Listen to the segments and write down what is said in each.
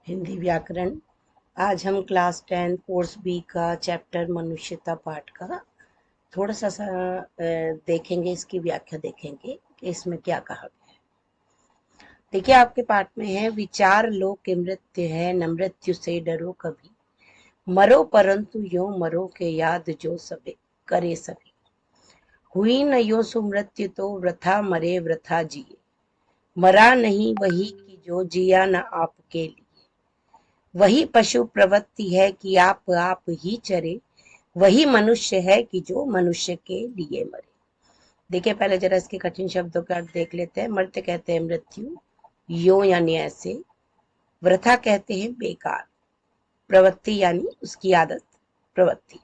हिंदी व्याकरण। आज हम क्लास 10 कोर्स बी का चैप्टर मनुष्यता पाठ का थोड़ा सा देखेंगे, इसकी व्याख्या देखेंगे कि इसमें क्या कहा गया है। देखिए, आपके पाठ में है, विचार लो कि मृत्यु है, न मृत्यु से डरो कभी, मरो परंतु यो मरो के याद जो सबे करे सभी, हुई न यो सुमृत्यु तो वृथा मरे वृथा जिए, मरा नहीं वही की जो जिया न आपके लिए, वही पशु प्रवृत्ति है कि आप ही चरे, वही मनुष्य है कि जो मनुष्य के लिए मरे। देखिए, पहले जरा इसके कठिन शब्दों का अर्थ देख लेते हैं। मर्त्य कहते हैं मृत्यु, यो यानी ऐसे, वृथा कहते हैं बेकार, प्रवृत्ति यानी उसकी आदत, प्रवृत्ति।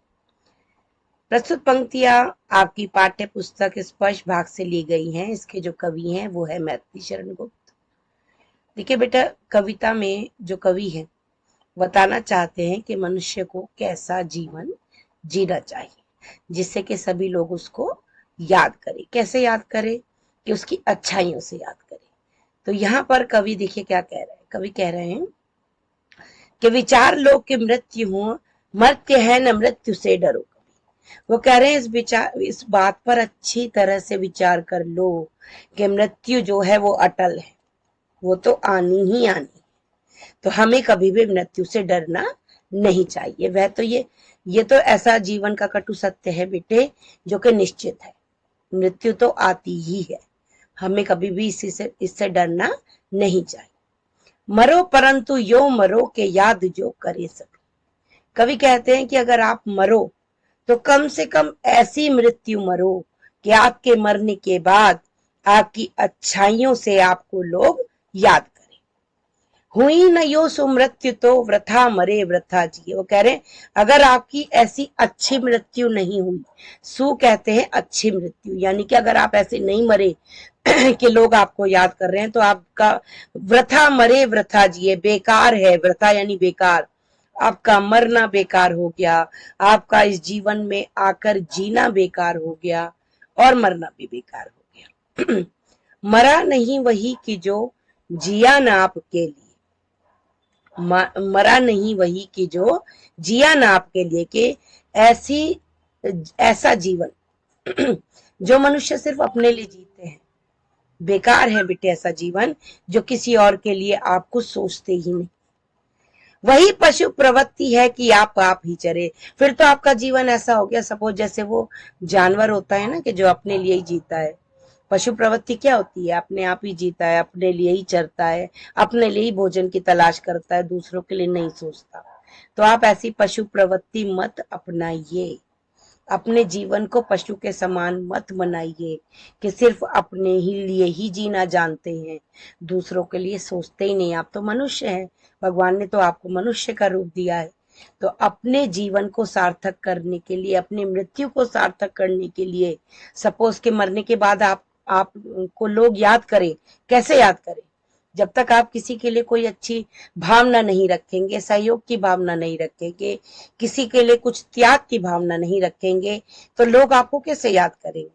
प्रस्तुत पंक्तियां आपकी पाठ्य पुस्तक स्पर्श भाग से ली गई हैं। इसके जो कवि हैं वो है मैथिली शरण गुप्त। देखिए बेटा, कविता में जो कवि है बताना चाहते हैं कि मनुष्य को कैसा जीवन जीना चाहिए जिससे कि सभी लोग उसको याद करें। कैसे याद करें? कि उसकी अच्छाइयों से याद करें। तो यहाँ पर कवि देखिए क्या कह रहे हैं। कवि कह रहे हैं कि विचार लो कि मृत्यु हो, मर्त्य है न मृत्यु से डरो कभी। वो कह रहे हैं इस बात पर अच्छी तरह से विचार कर लो कि मृत्यु जो है वो अटल है, वो तो आनी ही आनी। तो हमें कभी भी मृत्यु से डरना नहीं चाहिए। वह तो ये तो ऐसा जीवन का कटु सत्य है बेटे जो कि निश्चित है। मृत्यु तो आती ही है, हमें कभी भी इससे डरना नहीं चाहिए। मरो परंतु यो मरो के याद जो करे सके। कवि कहते हैं कि अगर आप मरो तो कम से कम ऐसी मृत्यु मरो कि आपके मरने के बाद आपकी अच्छाइयों से आपको लोग याद करें। हुई न यो सुमृत्यु तो वृथा मरे वृथा जिए। वो कह रहे हैं अगर आपकी ऐसी अच्छी मृत्यु नहीं हुई, सु कहते हैं अच्छी मृत्यु, यानी कि अगर आप ऐसे नहीं मरे कि लोग आपको याद कर रहे हैं, तो आपका वृथा मरे वृथा जिए, बेकार है। वृथा यानी बेकार, आपका मरना बेकार हो गया, आपका इस जीवन में आकर जीना बेकार हो गया और मरना भी बेकार हो गया। मरा नहीं वही कि जो जिया न आपके लिए, मरा नहीं वही कि जो जिया ना आपके लिए, कि ऐसा जीवन जो मनुष्य सिर्फ अपने लिए जीते हैं, बेकार है बेटे ऐसा जीवन जो किसी और के लिए आप कुछ सोचते ही नहीं। वही पशु प्रवृत्ति है कि आप ही चरे। फिर तो आपका जीवन ऐसा हो गया, सपोज जैसे वो जानवर होता है ना कि जो अपने लिए ही जीता है। पशु प्रवृत्ति क्या होती है? अपने आप ही जीता है, अपने लिए ही चरता है, अपने लिए ही भोजन की तलाश करता है, दूसरों के लिए नहीं सोचता। तो आप ऐसी पशु प्रवृत्ति मत अपनाइए, अपने जीवन को पशु के समान मत बनाइए कि सिर्फ अपने ही लिए ही जीना जानते हैं, दूसरों के लिए सोचते ही नहीं। आप तो मनुष्य हैं, भगवान ने तो आपको मनुष्य का रूप दिया है। तो अपने जीवन को सार्थक करने के लिए, अपनी मृत्यु को सार्थक करने के लिए, सपोज के मरने के बाद आपको लोग याद करें। कैसे याद करें? जब तक आप किसी के लिए कोई अच्छी भावना नहीं रखेंगे, सहयोग की भावना नहीं रखेंगे, किसी के लिए कुछ त्याग की भावना नहीं रखेंगे, तो लोग आपको कैसे याद करेंगे?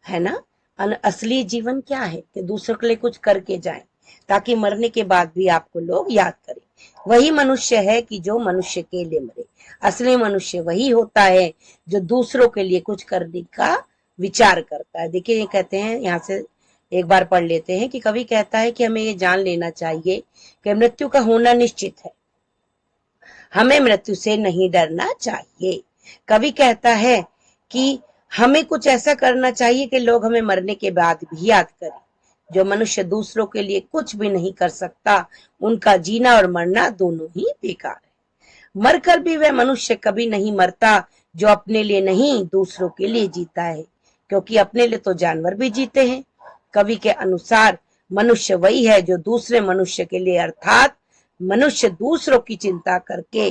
है ना? असली जीवन क्या है कि दूसरों के लिए कुछ करके जाएं, ताकि मरने के बाद भी आपको लोग याद करें। वही मनुष्य है कि जो मनुष्य के लिए मरे। असली मनुष्य वही होता है जो दूसरों के लिए कुछ करने का विचार करता है। देखिए, ये कहते हैं, यहाँ से एक बार पढ़ लेते हैं कि कवि कहता है कि हमें ये जान लेना चाहिए कि मृत्यु का होना निश्चित है, हमें मृत्यु से नहीं डरना चाहिए। कवि कहता है कि हमें कुछ ऐसा करना चाहिए कि लोग हमें मरने के बाद भी याद करें। जो मनुष्य दूसरों के लिए कुछ भी नहीं कर सकता, उनका जीना और मरना दोनों ही बेकार है। मरकर भी वह मनुष्य कभी नहीं मरता जो अपने लिए नहीं दूसरों के लिए जीता है, क्योंकि अपने लिए तो जानवर भी जीते हैं। कवि के अनुसार मनुष्य वही है जो दूसरे मनुष्य के लिए, अर्थात मनुष्य दूसरों की चिंता करके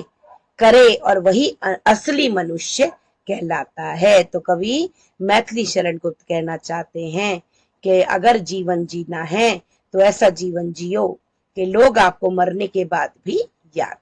करे, और वही असली मनुष्य कहलाता है। तो कवि मैथिली शरण गुप्त कहना चाहते हैं कि अगर जीवन जीना है तो ऐसा जीवन जियो कि लोग आपको मरने के बाद भी याद